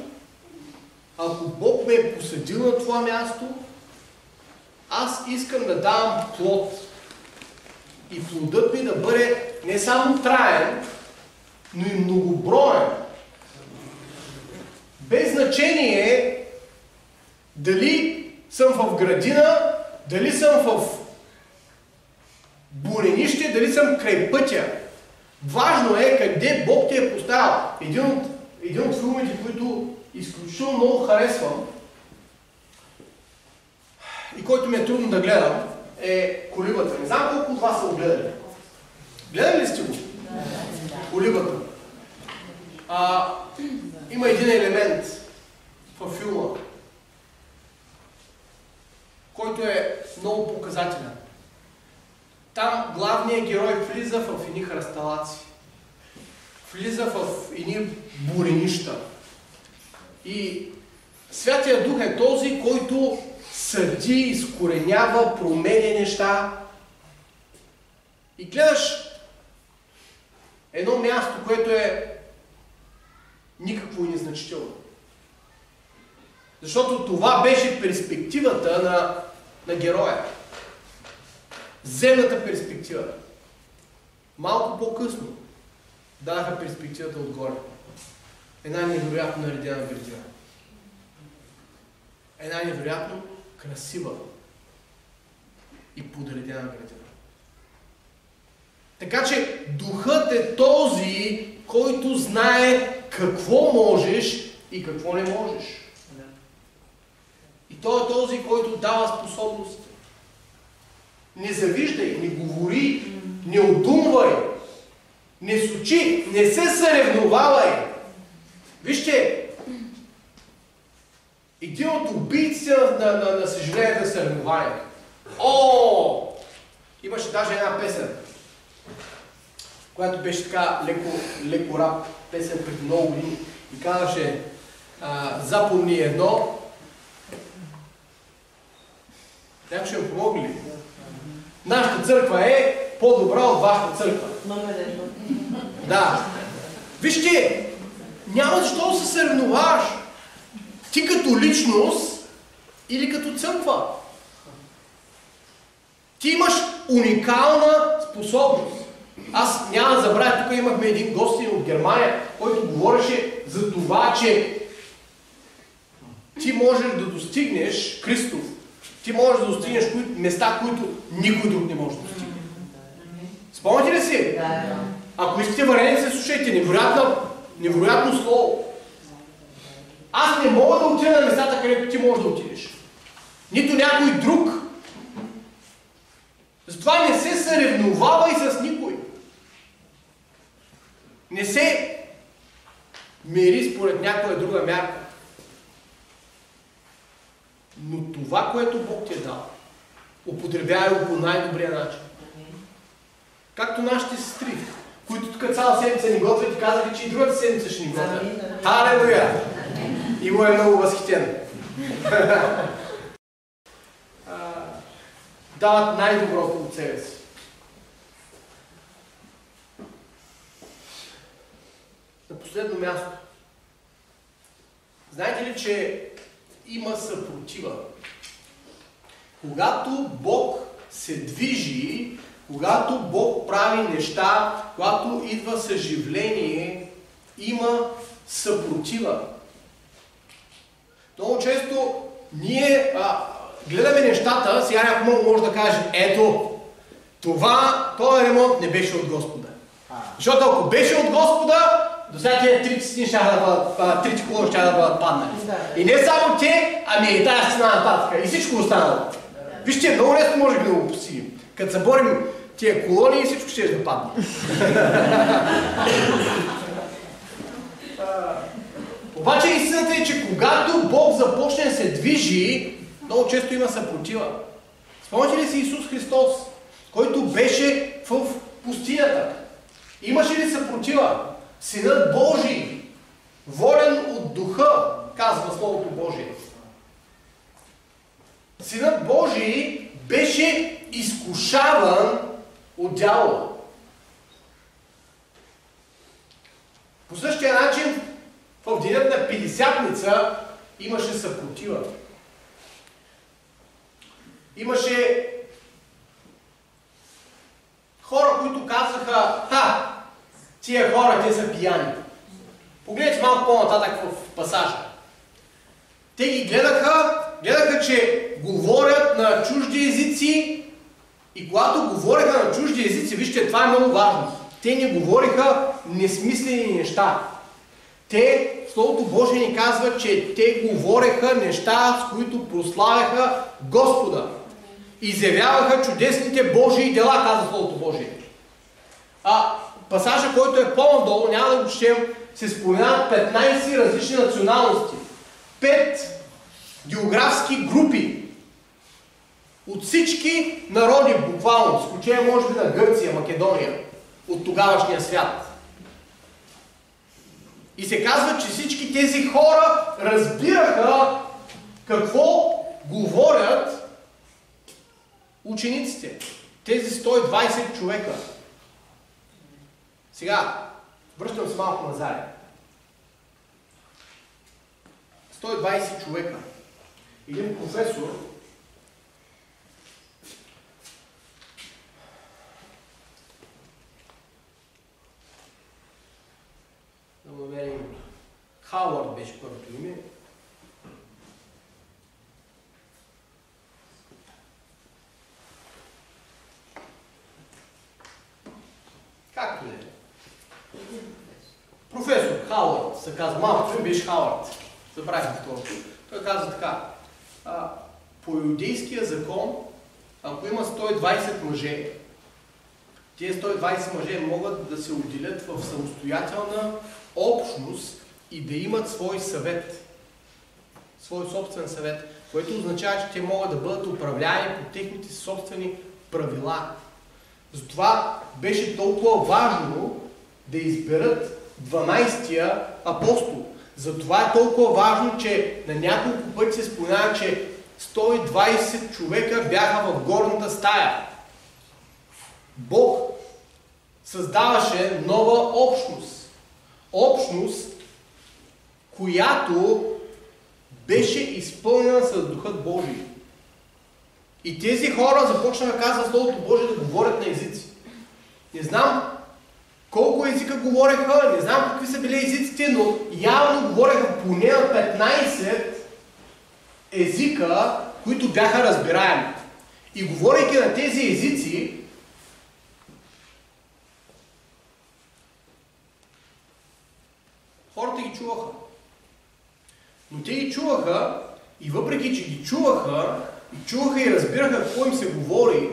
ако Бог ме е посадил на това място, аз искам да давам плод. И плодът ми да бъде не само траен, но и многоброен. Без значение дали съм в градина, дали съм в дали съм край пътя. Важно е къде Бог те е поставил. Един от филмите, които изключително много харесвам и който ми е трудно да гледам, е Колибата. Не знам колко от вас са го гледали. Гледали ли сте го? Колибата. Има един елемент във филма, който е много показателен. Там главният герой влиза в едни хръсталаци. Влиза в едни буренища. И Святия Дух е този, който съди, изкоренява, променя неща. И гледаш едно място, което е никакво и незначително. Защото това беше перспективата на героя. Земната перспектива. Малко по-късно дадаха перспективата отгоре. Една невероятно наредена градина. Една невероятно красива и подредена градина. Така че Духът е този, който знае какво можеш и какво не можеш. И той е този, който дава способности. Не завиждай, не говори, не удумвай, не сочи, не се съревновавай. Вижте, един от убийците на съжаление да съревнование. Имаше даже една песен, която беше така леко рап песен преди много години и казваше запомни едно. Някой ще ми помогли ли? Нашата църква е по-добра от вашата църква. Да. Вижте, няма защо да се съревноваш. Ти като личност или като църква. Ти имаш уникална способност. Аз няма да забравя, тук имахме един гостин от Германия, който говореше за това, че ти можеш да достигнеш Христов. Ти можеш да достигнеш места, които никой друг не може да достигне. Спомняте ли си? Ако искате вареници, слушайте, невероятно слово. Аз не мога да отида на местата, където ти можеш да отидеш. Нито някой друг. Затова не се съревновавай с никой. Не се мери според някоя друга мярка. Но това, което Бог ти е дал, употребява го по най-добрия начин. Както нашите сестри, които тук цяла седмица ни готвят и казаха, че и другата седмица ще ни готвят. Халелуя! И го е много възхитен. Дават най-доброто от себе си. На последно място. Знаете ли, че има съпротива? Когато Бог се движи, когато Бог прави неща, когато идва съживление, има съпротива. Много често ние гледаме нещата, сега някой може да каже, ето, този ремонт не беше от Господа. Защото ако беше от Господа, до сега тия трите стени трите колони ще да бъдат паднали. И не само те, ами и тази стена нататък. И всичко останало. Вижте, много лесно може да го постигнем. Като съборим тия колони и всичко ще да падне. Обаче истината е, че когато Бог започне да се движи, много често има съпротива. Спомняте ли си Исус Христос, който беше в пустинята? Имаше ли съпротива? Синът Божий, волен от Духа, казва Словото Божие. Синът Божий беше изкушаван от дявола. По същия начин, в денят на Петдесятница имаше съпротива. Имаше хора, които казваха, тия хора, те са пияни. Погледнете малко по-нататък в пасажа. Те ги гледаха, че говорят на чужди езици И когато говореха на чужди езици, вижте, това е много важно. Те не говориха несмислени неща. Те, Словото Божие ни казва, че те говореха неща, с които прославяха Господа. Изявяваха чудесните Божии дела, казва Словото Божие. Пасажа, който е по-надолу, няма да го четем, се споменават 15 различни националности. 5 географски групи. От всички народи, буквално, с изключение може би на Гърция, Македония, от тогавашния свят. И се казва, че всички тези хора разбираха какво говорят учениците. Тези 120 човека. Сега, връщам се малко назад. 120 човека. Един професор да намерим името. Хауърд беше първото име. Както е. Професор Хауърд се казва. Малко беше Хауърд. Забравих второто. Той казва така. По иудейския закон, ако има 120 мъже, тези 120 мъже могат да се отделят в самостоятелна общност и да имат свой съвет. Свой собствен съвет, което означава, че те могат да бъдат управляеми по техните собствени правила. Затова беше толкова важно да изберат 12-тия апостол. Затова е толкова важно, че на няколко пъти се спомена, че 120 човека бяха в горната стая. Бог създаваше нова общност. Общност, която беше изпълнена с Духът Божий. И тези хора започнаха, казва Словото Божие, да говорят на езици. Не знам колко езика говореха, не знам какви са били езиците, но явно говореха поне на 15 езика, които бяха разбираеми. И говорейки на тези езици, хората ги чуваха. Но те ги чуваха и въпреки, че ги чуваха и разбираха какво им се говори,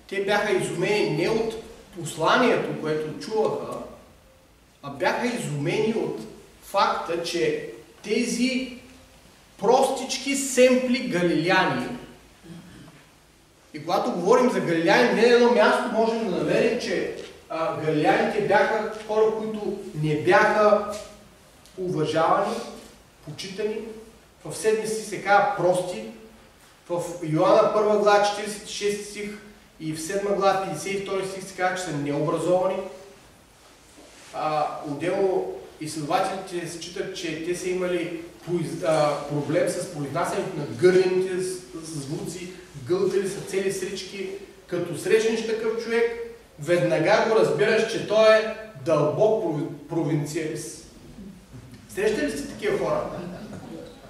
те бяха изумени не от посланието, което чуваха, а бяха изумени от факта, че тези простички семпли галилеяни, и когато говорим за галилеяни, не на едно място можем да намерим, че галилеяните бяха хора, които не бяха уважавани, почитани. В 7 стих се казва прости. В Йоанна 1 глава 46 стих и в 7 глава 52 стих се казва, че са необразовани. Отделно изследователите считат, че те са имали проблем с произнасянето на гърлените звуци, гълтали са цели срички. Като срещнеш такъв човек, веднага го разбираш, че той е дълбок провинциалист. Срещали ли сте такива хора?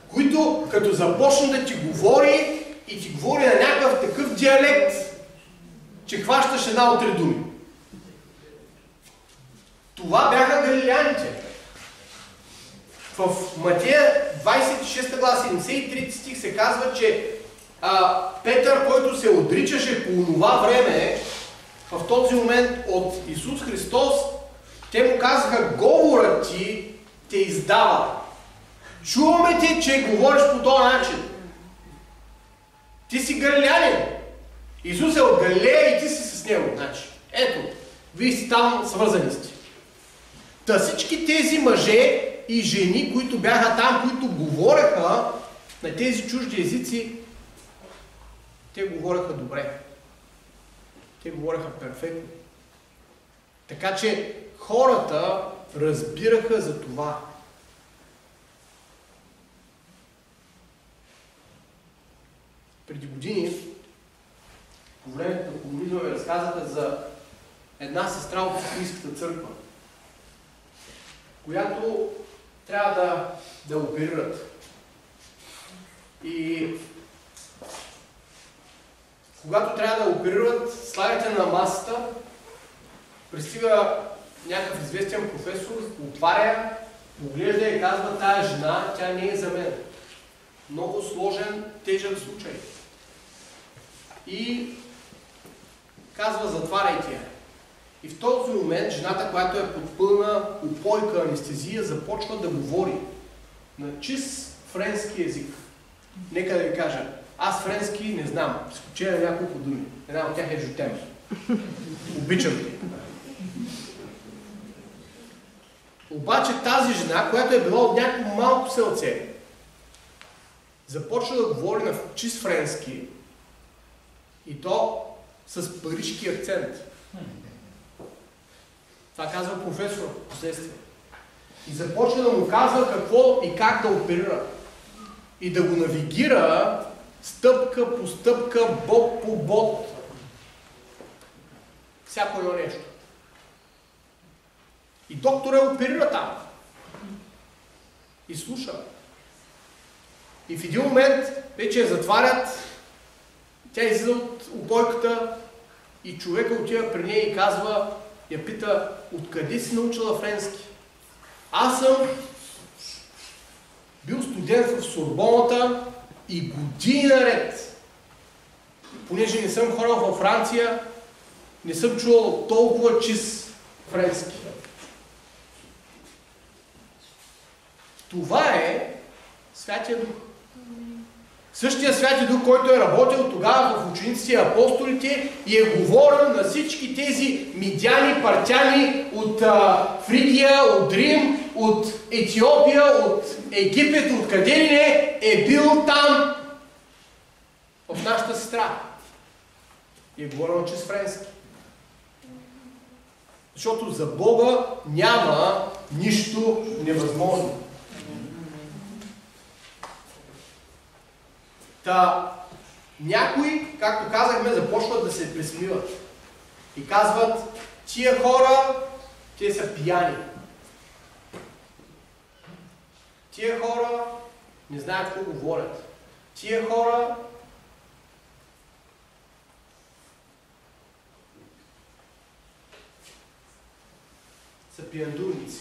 Които като започне да ти говори и ти говори на някакъв такъв диалект, че хващаш една от 3 думи. Това бяха галилеяните. В Матея 26 глава 73 стих се казва, че Петър, който се отричаше по това време, в този момент от Исус Христос, те му казаха, говорът ти те издава. Чуваме те, че говориш по този начин. Ти си галилеянин. Исус е от Галилея и ти си с него. Значи, ето, вие си там свързани сте. Та всички тези мъже и жени, които бяха там, които говореха на тези чужди езици, те говореха добре. Те говореха перфектно. Така че хората разбираха за това. Преди години, по времето на комунизма, ми разказаха за една сестра от Софийската църква, която трябва да оперират. И когато трябва да оперират, слагате на масата, пристига някакъв известен професор, отваря, поглежда и казва: тая жена, тя не е за мен. Много сложен, тежък случай. И казва: затваряйте я. И в този момент жената, която е под пълна упойка, анестезия, започва да говори на чист френски език. Нека да ви кажа, аз френски не знам, изключение на няколко думи. Една от тях е жутем. Обичам ги. Обаче тази жена, която е била от някакво малко селце, започва да говори на чист френски и то с парижки акцент. Това казва професор в последствие. И започва да му казва какво и как да оперира. И да го навигира стъпка по стъпка, бот по бот. Всяко едно нещо. И доктора оперира там. И слуша. И в един момент вече я затварят, тя излиза от упойката и човека отива при нея и казва, я пита: откъде си научила френски? Аз съм бил студент в Сорбоната и години наред, понеже не съм ходил във Франция, не съм чувал толкова чист френски. Това е Святия Дух. Същия Святи Дух, който е работил тогава в учениците и апостолите и е говорил на всички тези мидяни, партяни от Фригия, от Рим, от Етиопия, от Египет, от къде ли не, е бил там в нашата сестра. И е говорил чрез френски. Защото за Бога няма нищо невъзможно. Та, някои, както казахме, започват да се присмиват и казват: тия хора, те са пияни. Тия хора не знаят какво говорят. Тия хора са пияндурници.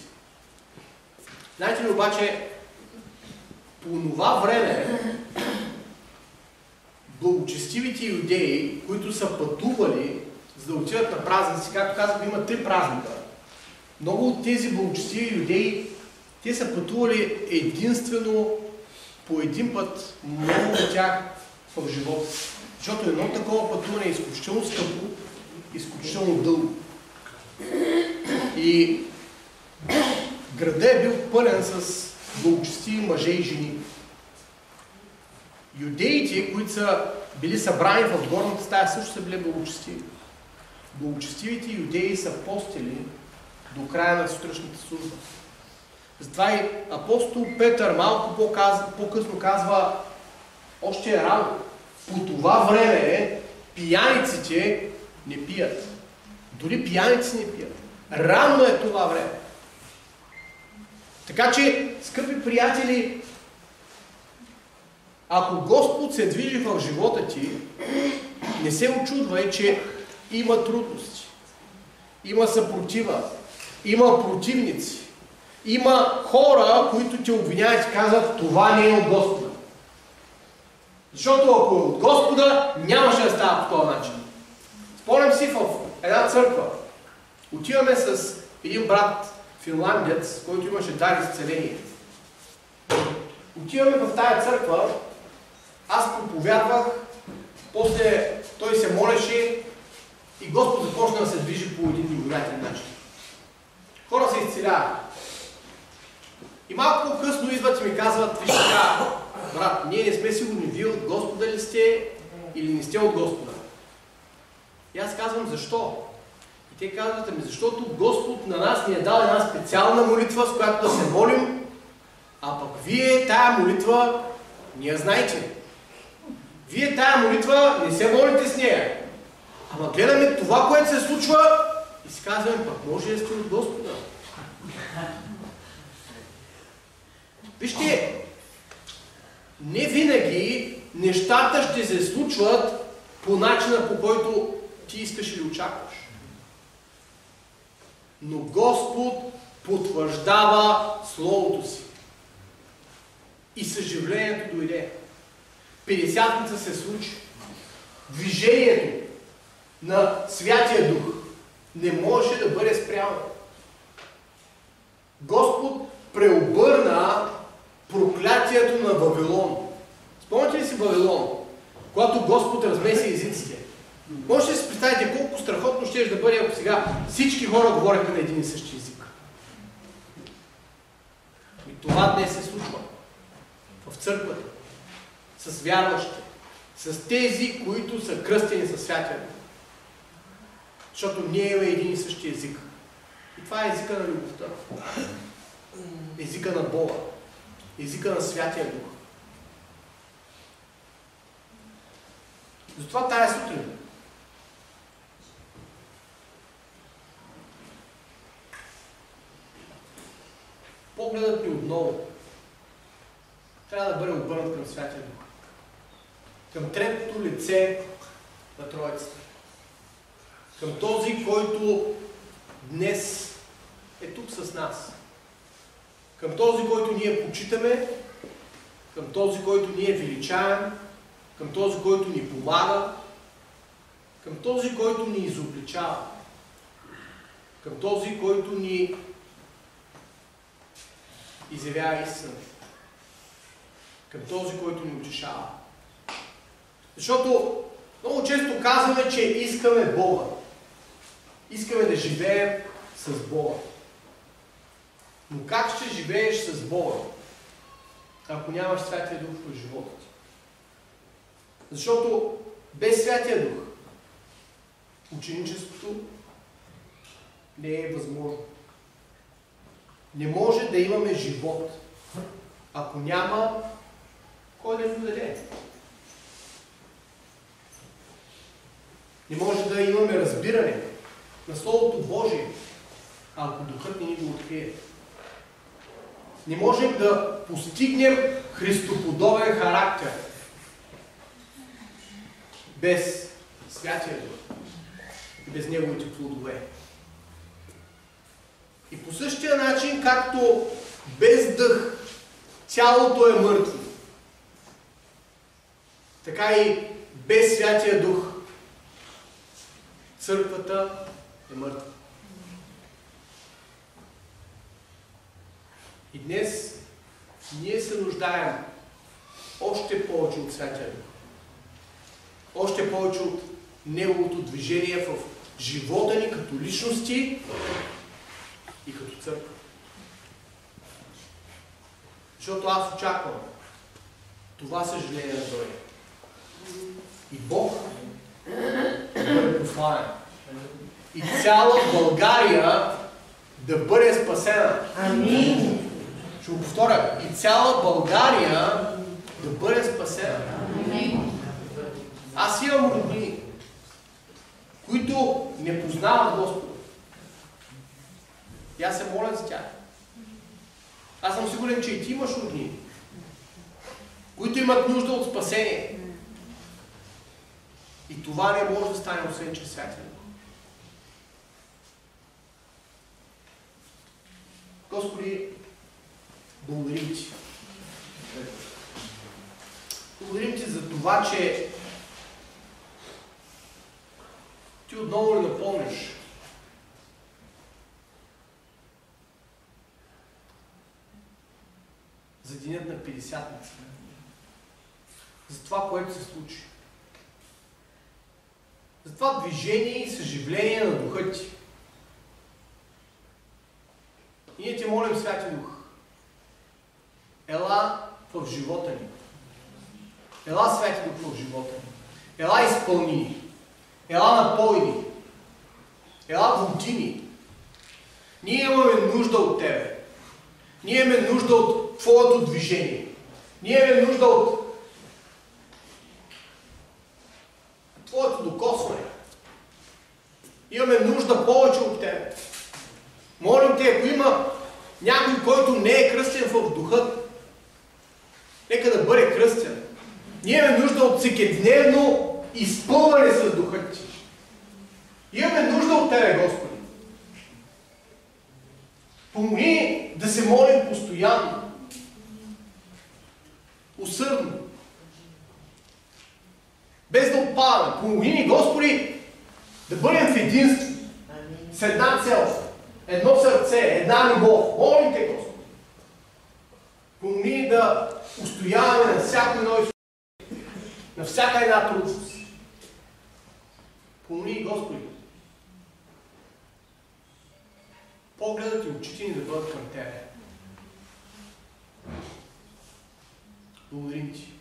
Знаете ли обаче, по това време благочестивите юдеи, които са пътували, за да отидат на празници, както казах, има 3 празника. Много от тези благочестиви юдеи, те са пътували единствено по един път, много от тях в живота си. Защото едно такова пътуване е изключително скъпо, изключително дълго. И градът е бил пълен с благочестиви мъже и жени. Юдеите, които са били събрани в горната стая, също са били благочестиви. Благочестивите юдеи са постили до края на сутрешната служба. Затова и апостол Петър малко по-късно казва: още е рано. По това време пияниците не пият. Дори пияници не пият. Рано е това време. Така че, скъпи приятели, ако Господ се движи в живота ти, не се очудвай, че има трудности, има съпротива, има противници, има хора, които те обвиняват и казват: това не е от Господа. Защото ако е от Господа, нямаше да става по този начин. Спомням си в една църква. Отиваме с един брат финландец, който имаше дар изцеление. Отиваме в тая църква, аз проповядвах, после той се молеше и Господ започна да се движи по един невероятен начин. Хора се изцеляват. И малко по-късно идват и ми казват: виж така, брат, ние не сме сигурни, вие от Господа ли сте или не сте от Господа. И аз казвам: защо? И те казват: ами защото Господ на нас ни е дал една специална молитва, с която да се молим, а пък вие тая молитва не я знаете. Вие тая молитва не се молите с нея. Ама гледаме това, което се случва и си казваме: пък може да сте от Господа. Вижте, не винаги нещата ще се случват по начина, по който ти искаш или очакваш. Но Господ потвърждава Словото си. И съживлението дойде. Петдесятница се случи. Движението на Святия Дух не можеше да бъде спряно. Господ преобърна проклятието на Вавилон. Спомняте ли си Вавилон? Когато Господ размеси езиците. Можете да си представите колко страхотно ще да бъде, ако сега всички хора говореха на един и същи език. И това днес се случва. В църквата. С вярващите. С тези, които са кръстени със Святия Дух. Защото ние имаме един и същи език. И това е езика на любовта. Езика на Бога. Езика на Святия Дух. Затова тая сутрин погледът ни отново трябва да бъде обърнат към Святия Дух. Към третото лице на Троицата. Към този, който днес е тук с нас. Към този, който ние почитаме, към този, който ние величаем, към този, който ни помага, към този, който ни изобличава, към този, който ни изявява истина, към този, който ни утешава. Защото много често казваме, че искаме Бога. Искаме да живеем с Бога. Но как ще живееш с Бога, ако нямаш Святия Дух в живота ти? Защото без Святия Дух ученичеството не е възможно. Не може да имаме живот, ако няма кой да ни даде. Не може да имаме разбиране на Словото Божие, ако Духът не ни го открие. Не можем да постигнем христоподобен характер без Святия Дух и без Неговите плодове. И по същия начин, както без дъх тялото е мъртво, така и без Святия Дух църквата е мъртва. И днес ние се нуждаем още повече от Святия Дух. Още повече от Неговото движение в живота ни като личности и като църква. Защото аз очаквам това съжаление да дойде. И Бог да бъде прославен. И цяла България да бъде спасена. Амин. Ще го повторя. И цяла България да бъде спасена. Амин. Аз имам роднини, които не познават Господа. И аз се моля за тях. Аз съм сигурен, че и ти имаш роднини, които имат нужда от спасение. И това не може да стане, освен чрез Святия Дух. Господи, благодарим Ти. Благодарим Ти за това, че Ти отново ни напомняш за денят на Петдесятница. За това, което се случи. За това движение и съживление на Духа Ти. И ние Те молим, Святи Дух, ела в живота ни. Ела, Святи Дух, в живота ни. Ела, изпълни ни. Ела, напой ни. Ела, води ни. Ние имаме нужда от Тебе. Ние имаме нужда от Твоето движение. Ние имаме нужда от Твоето докосване. Имаме нужда повече от Тебе. Молим Те, ако има някой, който не е кръстен в Духа, нека да бъде кръстен. Ние имаме нужда от всекидневно изпълване с Духът Ти. Имаме нужда от Тебе, Господи. Помогни да се молим постоянно, усърдно, без да отпадаме. Помогни ни, Господи, да бъдем в единство, с една цел, едно сърце, една любов. Молим Те, Господи. Помогни да устояваме на всяко едно изкушение, на всяка една трудност. Помогни, Господи, погледът и очите ни да бъдат към Тебе. Благодарим Ти.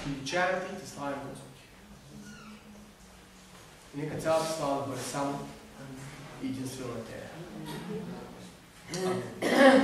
Величаем Ти и Те славим, Господи. И нека цялата слава да бъде само единствено на Тебе. Амин.